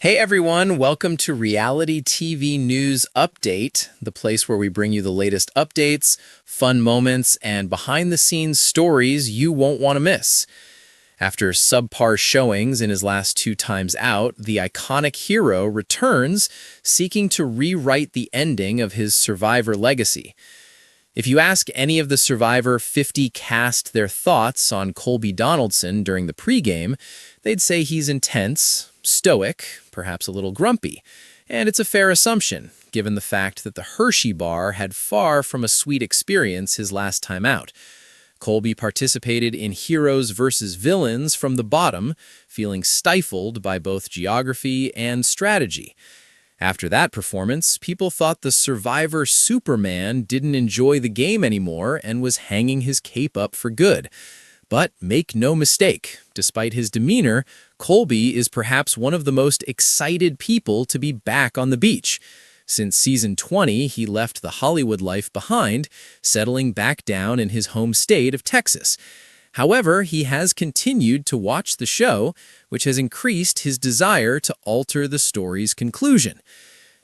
Hey everyone, welcome to Reality TV News Update, the place where we bring you the latest updates, fun moments, and behind the scenes stories you won't want to miss. After subpar showings in his last two times out, the iconic hero returns, seeking to rewrite the ending of his Survivor legacy. If you ask any of the Survivor 50 cast their thoughts on Colby Donaldson during the pregame, they'd say he's intense, stoic, perhaps a little grumpy. And it's a fair assumption, given the fact that the Hershey bar had far from a sweet experience his last time out. Colby participated in Heroes versus Villains from the bottom, feeling stifled by both geography and strategy. After that performance, people thought the Survivor Superman didn't enjoy the game anymore and was hanging his cape up for good. But make no mistake, despite his demeanor, Colby is perhaps one of the most excited people to be back on the beach. Since season 20, he left the Hollywood life behind, settling back down in his home state of Texas. However, he has continued to watch the show, which has increased his desire to alter the story's conclusion.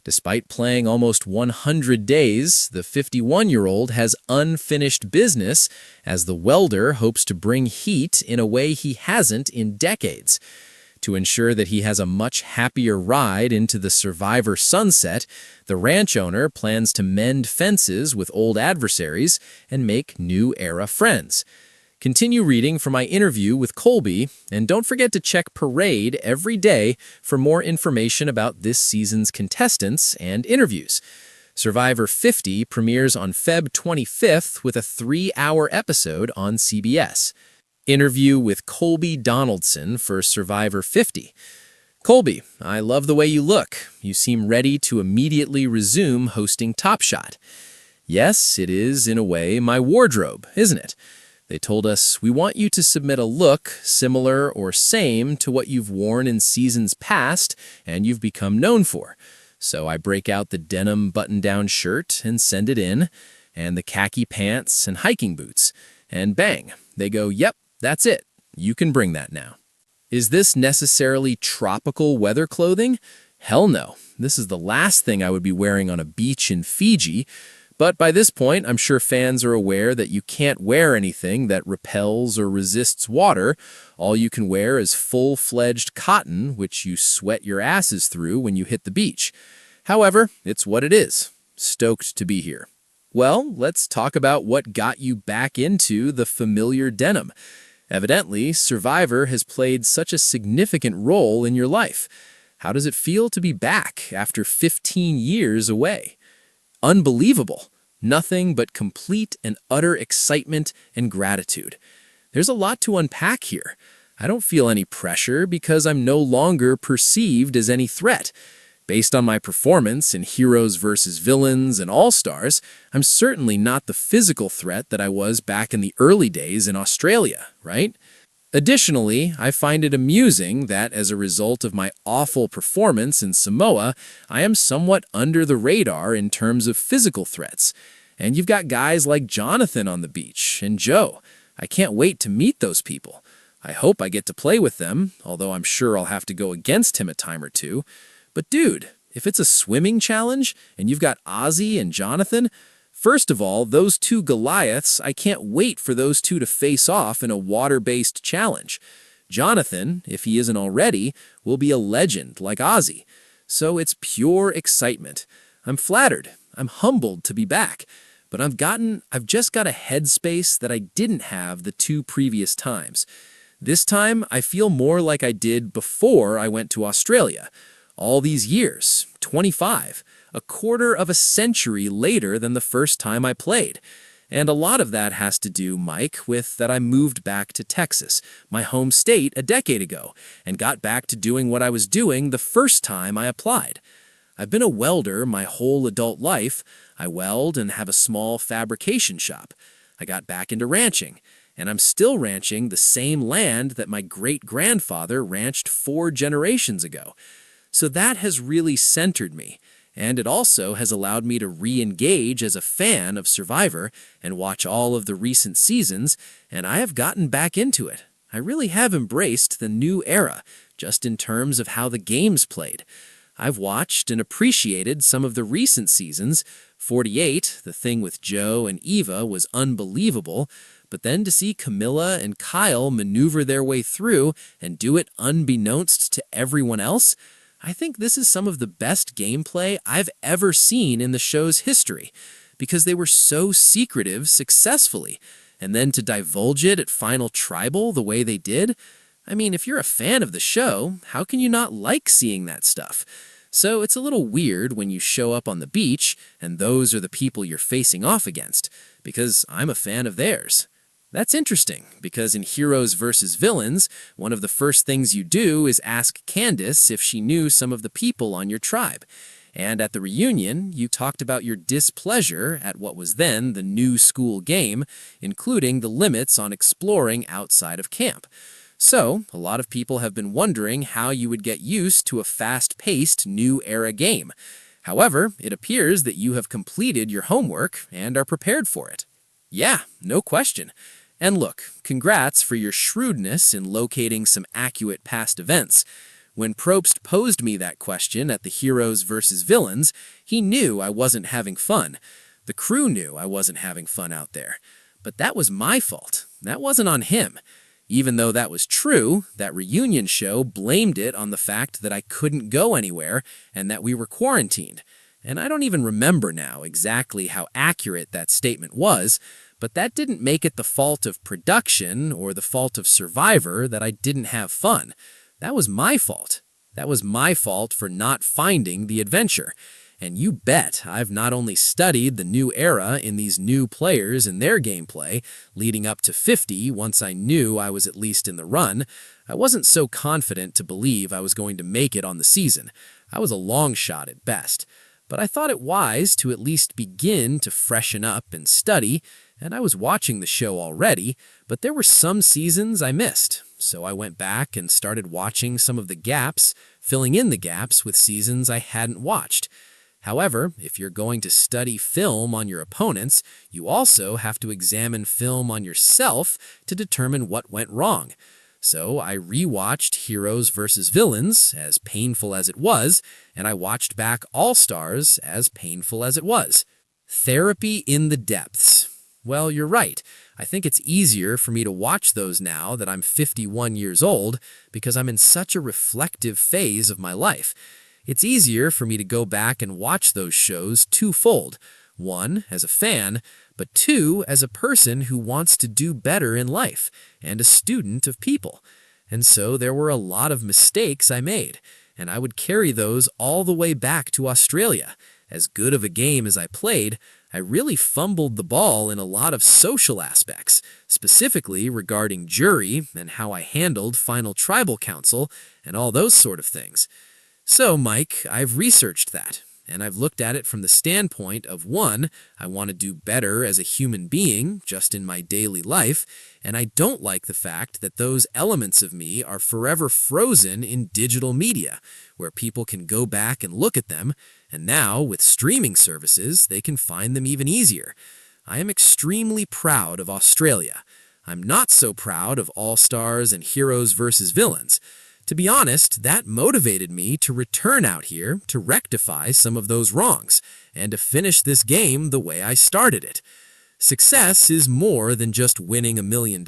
Despite playing almost 100 days, the 51-year-old has unfinished business as the welder hopes to bring heat in a way he hasn't in decades. To ensure that he has a much happier ride into the Survivor sunset, the ranch owner plans to mend fences with old adversaries and make new era friends. Continue reading for my interview with Colby, and don't forget to check Parade every day for more information about this season's contestants and interviews. Survivor 50 premieres on Feb 25th with a 3-hour episode on CBS. Interview with Colby Donaldson for Survivor 50. Colby, I love the way you look. You seem ready to immediately resume hosting Top Shot. Yes, it is, in a way, my wardrobe, isn't it? They told us, we want you to submit a look similar or same to what you've worn in seasons past and you've become known for. So I break out the denim button-down shirt and send it in, and the khaki pants and hiking boots. And bang, they go, yep, that's it. You can bring that now. Is this necessarily tropical weather clothing? Hell no. This is the last thing I would be wearing on a beach in Fiji. But by this point, I'm sure fans are aware that you can't wear anything that repels or resists water. All you can wear is full-fledged cotton, which you sweat your asses through when you hit the beach. However, it's what it is. Stoked to be here. Well, let's talk about what got you back into the familiar denim. Evidently, Survivor has played such a significant role in your life. How does it feel to be back after 15 years away? Unbelievable. Nothing but complete and utter excitement and gratitude. There's a lot to unpack here. I don't feel any pressure because I'm no longer perceived as any threat. Based on my performance in Heroes versus Villains and All-Stars, I'm certainly not the physical threat that I was back in the early days in Australia, right? Additionally, I find it amusing that as a result of my awful performance in Samoa, I am somewhat under the radar in terms of physical threats. And you've got guys like Jonathan on the beach and Joe. I can't wait to meet those people. I hope I get to play with them, although I'm sure I'll have to go against him a time or two. But dude, if it's a swimming challenge and you've got Ozzy and Jonathan, first of all, those two Goliaths, I can't wait for those two to face off in a water-based challenge. Jonathan, if he isn't already, will be a legend like Ozzy. So it's pure excitement. I'm flattered. I'm humbled to be back. But I've just got a headspace that I didn't have the two previous times. This time, I feel more like I did before I went to Australia. All these years, 25, a quarter of a century later than the first time I played. And a lot of that has to do, Mike, with that I moved back to Texas, my home state, a decade ago, and got back to doing what I was doing the first time I applied. I've been a welder my whole adult life. I weld and have a small fabrication shop. I got back into ranching, and I'm still ranching the same land that my great-grandfather ranched 4 generations ago. So that has really centered me, and it also has allowed me to re-engage as a fan of Survivor and watch all of the recent seasons, and I have gotten back into it. I really have embraced the new era, just in terms of how the game's played. I've watched and appreciated some of the recent seasons. 48, the thing with Joe and Eva, was unbelievable, but then to see Camilla and Kyle maneuver their way through and do it unbeknownst to everyone else, I think this is some of the best gameplay I've ever seen in the show's history, because they were so secretive successfully, and then to divulge it at Final Tribal the way they did. I mean, if you're a fan of the show, how can you not like seeing that stuff? So it's a little weird when you show up on the beach and those are the people you're facing off against, because I'm a fan of theirs. That's interesting, because in Heroes vs. Villains, one of the first things you do is ask Candace if she knew some of the people on your tribe. And at the reunion, you talked about your displeasure at what was then the new school game, including the limits on exploring outside of camp. So, a lot of people have been wondering how you would get used to a fast-paced, new-era game. However, it appears that you have completed your homework and are prepared for it. Yeah, no question. And look, congrats for your shrewdness in locating some accurate past events. When Probst posed me that question at the Heroes vs. Villains, he knew I wasn't having fun. The crew knew I wasn't having fun out there. But that was my fault. That wasn't on him. Even though that was true, that reunion show blamed it on the fact that I couldn't go anywhere and that we were quarantined. And I don't even remember now exactly how accurate that statement was, but that didn't make it the fault of production or the fault of Survivor that I didn't have fun. That was my fault. That was my fault for not finding the adventure. And you bet I've not only studied the new era in these new players and their gameplay, leading up to 50 once I knew I was at least in the run. I wasn't so confident to believe I was going to make it on the season. I was a long shot at best. But I thought it wise to at least begin to freshen up and study, and I was watching the show already, but there were some seasons I missed. So I went back and started watching some of the gaps, filling in the gaps with seasons I hadn't watched. However, if you're going to study film on your opponents, you also have to examine film on yourself to determine what went wrong. So I rewatched Heroes vs. Villains, as painful as it was, and I watched back All-Stars, as painful as it was. Therapy in the depths. Well, you're right. I think it's easier for me to watch those now that I'm 51 years old, because I'm in such a reflective phase of my life. It's easier for me to go back and watch those shows twofold. One, as a fan, but two, as a person who wants to do better in life, and a student of people. And so there were a lot of mistakes I made, and I would carry those all the way back to Australia. As good of a game as I played, I really fumbled the ball in a lot of social aspects, specifically regarding jury and how I handled Final Tribal Council and all those sort of things. So, Mike, I've researched that. And I've looked at it from the standpoint of, one, I want to do better as a human being, just in my daily life, and I don't like the fact that those elements of me are forever frozen in digital media, where people can go back and look at them, and now, with streaming services, they can find them even easier. I am extremely proud of Australia. I'm not so proud of All-Stars and Heroes vs. Villains. To be honest, that motivated me to return out here to rectify some of those wrongs and to finish this game the way I started it. Success is more than just winning $1 million.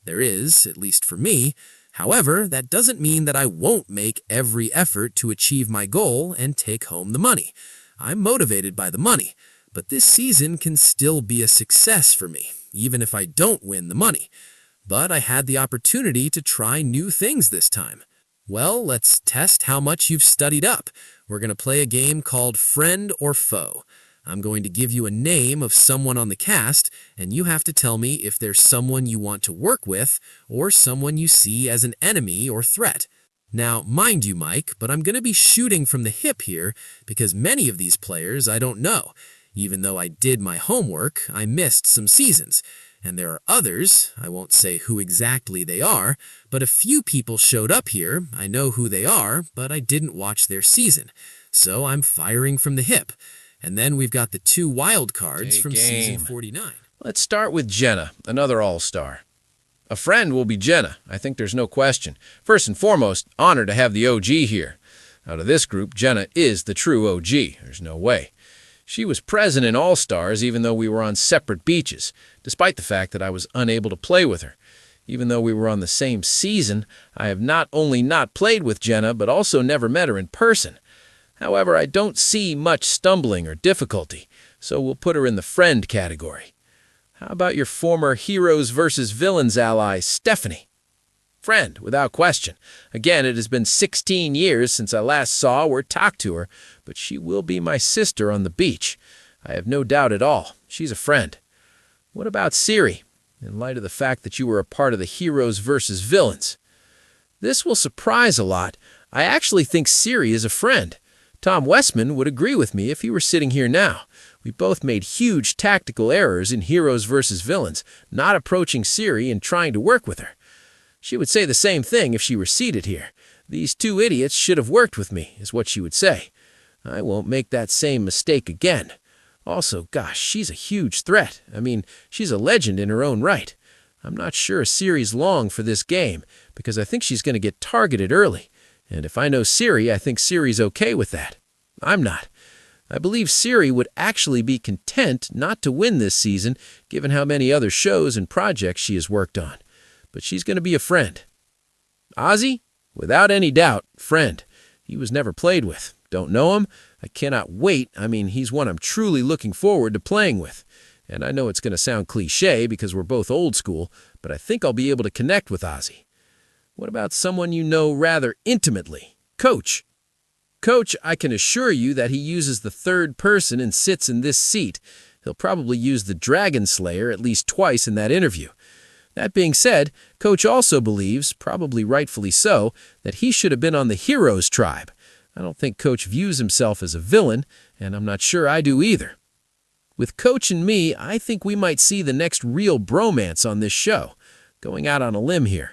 There is, at least for me. However, that doesn't mean that I won't make every effort to achieve my goal and take home the money. I'm motivated by the money, but this season can still be a success for me, even if I don't win the money. But I had the opportunity to try new things this time. Well, let's test how much you've studied up. We're going to play a game called Friend or Foe. I'm going to give you a name of someone on the cast, and you have to tell me if there's someone you want to work with or someone you see as an enemy or threat. Now, mind you, Mike, but I'm going to be shooting from the hip here because many of these players I don't know. Even though I did my homework, I missed some seasons. And there are others, I won't say who exactly they are, but a few people showed up here. I know who they are, but I didn't watch their season. So I'm firing from the hip. And then we've got the 2 wild cards from season 49. Let's start with Jenna, another all-star. A friend will be Jenna. I think there's no question. First and foremost, honored to have the OG here. Out of this group, Jenna is the true OG. There's no way. She was present in All-Stars even though we were on separate beaches, despite the fact that I was unable to play with her. Even though we were on the same season, I have not only not played with Jenna, but also never met her in person. However, I don't see much stumbling or difficulty, so we'll put her in the friend category. How about your former Heroes versus Villains ally, Stephanie? Friend, without question. Again, it has been 16 years since I last saw or talked to her, but she will be my sister on the beach. I have no doubt at all. She's a friend. What about Siri, in light of the fact that you were a part of the Heroes versus Villains? This will surprise a lot. I actually think Siri is a friend. Tom Westman would agree with me if he were sitting here now. We both made huge tactical errors in Heroes versus Villains, not approaching Siri and trying to work with her. She would say the same thing if she were seated here. These two idiots should have worked with me, is what she would say. I won't make that same mistake again. Also, gosh, she's a huge threat. I mean, she's a legend in her own right. I'm not sure Siri's long for this game, because I think she's going to get targeted early. And if I know Siri, I think Siri's okay with that. I'm not. I believe Siri would actually be content not to win this season, given how many other shows and projects she has worked on. But she's going to be a friend. Ozzy? Without any doubt, friend. He was never played with. Don't know him? I cannot wait. I mean, he's one I'm truly looking forward to playing with. And I know it's going to sound cliche because we're both old school, but I think I'll be able to connect with Ozzy. What about someone you know rather intimately? Coach. Coach, I can assure you that he uses the third person and sits in this seat. He'll probably use the Dragon Slayer at least twice in that interview. That being said, Coach also believes, probably rightfully so, that he should have been on the Heroes tribe. I don't think Coach views himself as a villain, and I'm not sure I do either. With Coach and me, I think we might see the next real bromance on this show. Going out on a limb here.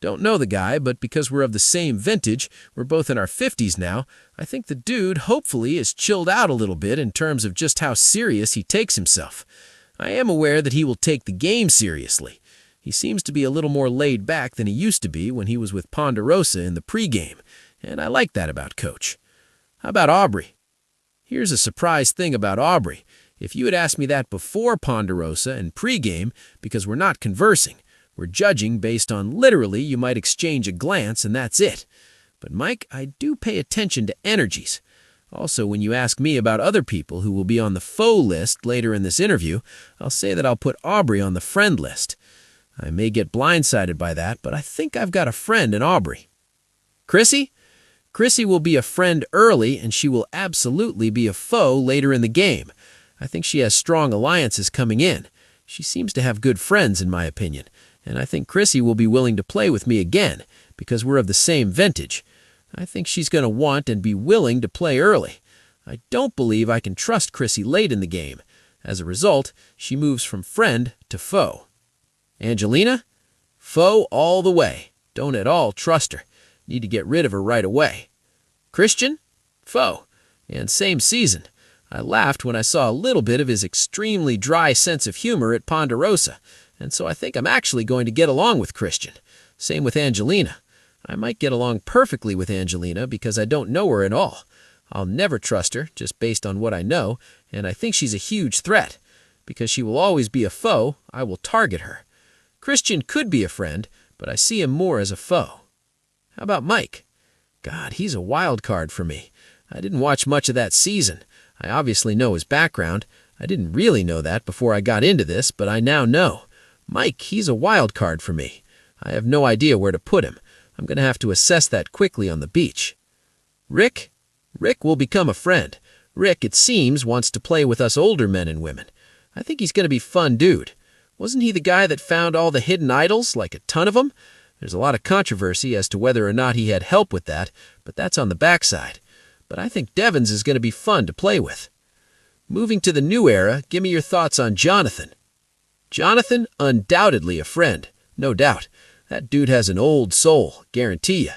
Don't know the guy, but because we're of the same vintage, we're both in our 50s now, I think the dude hopefully is chilled out a little bit in terms of just how serious he takes himself. I am aware that he will take the game seriously. He seems to be a little more laid back than he used to be when he was with Ponderosa in the pregame, and I like that about Coach. How about Aubrey? Here's a surprise thing about Aubrey. If you had asked me that before Ponderosa and pregame, because we're not conversing, we're judging based on literally you might exchange a glance and that's it. But Mike, I do pay attention to energies. Also, when you ask me about other people who will be on the foe list later in this interview, I'll say that I'll put Aubrey on the friend list. I may get blindsided by that, but I think I've got a friend in Aubrey. Chrissy? Chrissy will be a friend early, and she will absolutely be a foe later in the game. I think she has strong alliances coming in. She seems to have good friends, in my opinion, and I think Chrissy will be willing to play with me again, because we're of the same vintage. I think she's going to want and be willing to play early. I don't believe I can trust Chrissy late in the game. As a result, she moves from friend to foe. Angelina? Foe all the way. Don't at all trust her. Need to get rid of her right away. Christian? Foe. And same season. I laughed when I saw a little bit of his extremely dry sense of humor at Ponderosa, and so I think I'm actually going to get along with Christian. Same with Angelina. I might get along perfectly with Angelina because I don't know her at all. I'll never trust her, just based on what I know, and I think she's a huge threat. Because she will always be a foe, I will target her. Christian could be a friend, but I see him more as a foe. How about Mike? God, he's a wild card for me. I didn't watch much of that season. I obviously know his background. I didn't really know that before I got into this, but I now know. Mike, he's a wild card for me. I have no idea where to put him. I'm going to have to assess that quickly on the beach. Rick? Rick will become a friend. Rick, it seems, wants to play with us older men and women. I think he's going to be a fun dude. Wasn't he the guy that found all the hidden idols, like a ton of them? There's a lot of controversy as to whether or not he had help with that, but that's on the backside. But I think Devins is going to be fun to play with. Moving to the new era, give me your thoughts on Jonathan. Jonathan, undoubtedly a friend, no doubt. That dude has an old soul, guarantee ya.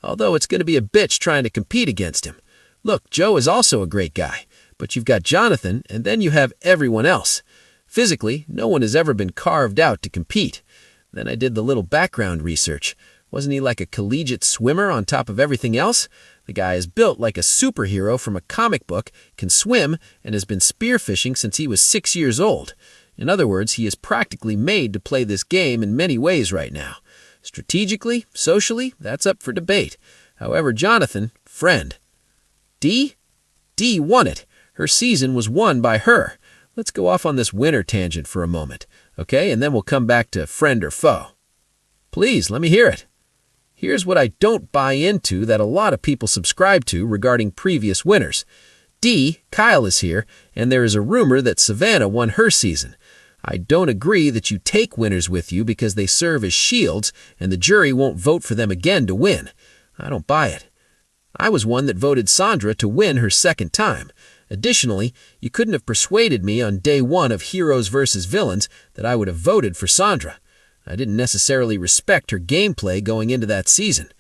Although it's going to be a bitch trying to compete against him. Look, Joe is also a great guy, but you've got Jonathan, and then you have everyone else. Physically, no one has ever been carved out to compete. Then I did the little background research. Wasn't he like a collegiate swimmer on top of everything else? The guy is built like a superhero from a comic book, can swim, and has been spearfishing since he was 6 years old. In other words, he is practically made to play this game in many ways right now. Strategically, socially, that's up for debate. However, Jonathan, friend. D? D won it. Her season was won by her. Let's go off on this winner tangent for a moment, okay? And then we'll come back to friend or foe. Please, let me hear it. Here's what I don't buy into that a lot of people subscribe to regarding previous winners. D, Kyle is here, and there is a rumor that Savannah won her season. I don't agree that you take winners with you because they serve as shields and the jury won't vote for them again to win. I don't buy it. I was one that voted Sandra to win her second time. Additionally, you couldn't have persuaded me on day one of Heroes vs. Villains that I would have voted for Sandra. I didn't necessarily respect her gameplay going into that season.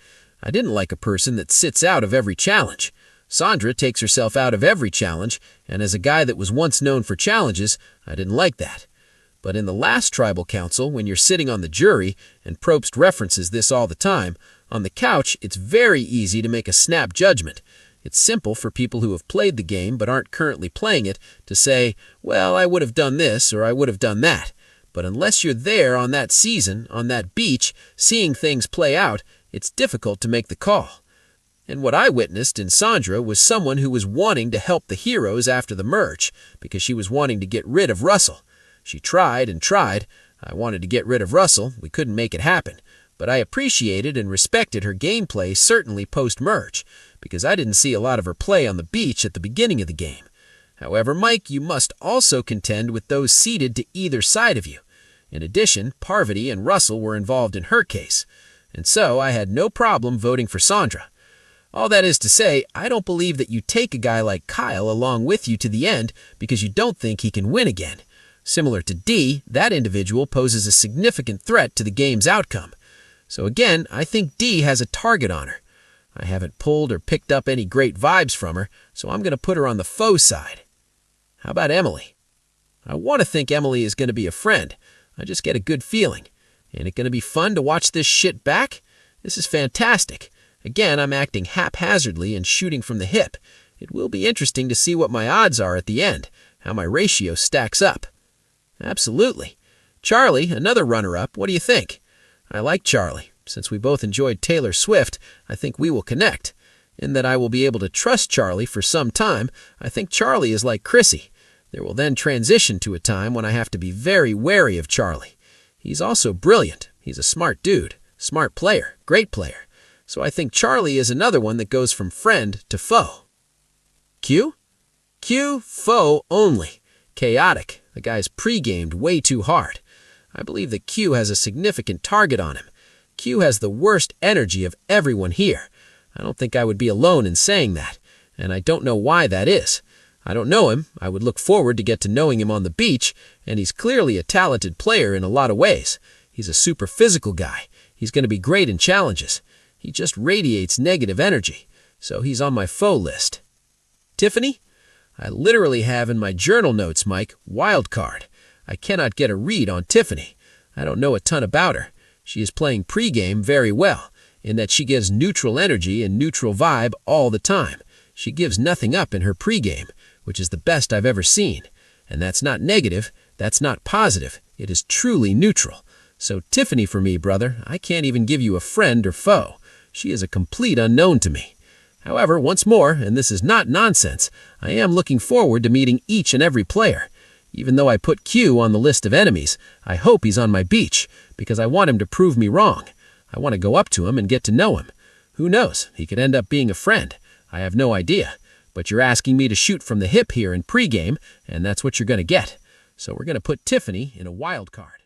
I didn't like a person that sits out of every challenge. Sandra takes herself out of every challenge, and as a guy that was once known for challenges, I didn't like that. But in the last tribal council, when you're sitting on the jury, and Probst references this all the time, on the couch, it's very easy to make a snap judgment. It's simple for people who have played the game but aren't currently playing it to say, well, I would have done this or I would have done that. But unless you're there on that season, on that beach, seeing things play out, it's difficult to make the call. And what I witnessed in Sandra was someone who was wanting to help the heroes after the merge because she was wanting to get rid of Russell. She tried and tried. I wanted to get rid of Russell. We couldn't make it happen. But I appreciated and respected her gameplay certainly post-merge, because I didn't see a lot of her play on the beach at the beginning of the game. However, Mike, you must also contend with those seated to either side of you. In addition, Parvati and Russell were involved in her case, and so I had no problem voting for Sandra. All that is to say, I don't believe that you take a guy like Kyle along with you to the end because you don't think he can win again. Similar to D, that individual poses a significant threat to the game's outcome. So again, I think D has a target on her. I haven't pulled or picked up any great vibes from her, so I'm going to put her on the foe side. How about Emily? I want to think Emily is going to be a friend. I just get a good feeling. Ain't it going to be fun to watch this shit back? This is fantastic. Again, I'm acting haphazardly and shooting from the hip. It will be interesting to see what my odds are at the end, how my ratio stacks up. Absolutely. Charlie, another runner-up, what do you think? I like Charlie. Since we both enjoyed Taylor Swift, I think we will connect. In that I will be able to trust Charlie for some time, I think Charlie is like Chrissy. There will then transition to a time when I have to be very wary of Charlie. He's also brilliant. He's a smart dude, smart player, great player. So I think Charlie is another one that goes from friend to foe. Q? Q, foe only. Chaotic. The guy's pre-gamed way too hard. I believe that Q has a significant target on him. Q has the worst energy of everyone here. I don't think I would be alone in saying that, and I don't know why that is. I don't know him. I would look forward to get to knowing him on the beach, and he's clearly a talented player in a lot of ways. He's a super physical guy. He's going to be great in challenges. He just radiates negative energy, so he's on my foe list. Tiffany? I literally have in my journal notes, Mike, wild card. I cannot get a read on Tiffany. I don't know a ton about her. She is playing pregame very well, in that she gives neutral energy and neutral vibe all the time. She gives nothing up in her pregame, which is the best I've ever seen. And that's not negative, that's not positive, it is truly neutral. So Tiffany for me, brother, I can't even give you a friend or foe. She is a complete unknown to me. However, once more, and this is not nonsense, I am looking forward to meeting each and every player. Even though I put Q on the list of enemies, I hope he's on my beach, because I want him to prove me wrong. I want to go up to him and get to know him. Who knows, he could end up being a friend. I have no idea. But you're asking me to shoot from the hip here in pregame, and that's what you're going to get. So we're going to put Tiffany in a wild card.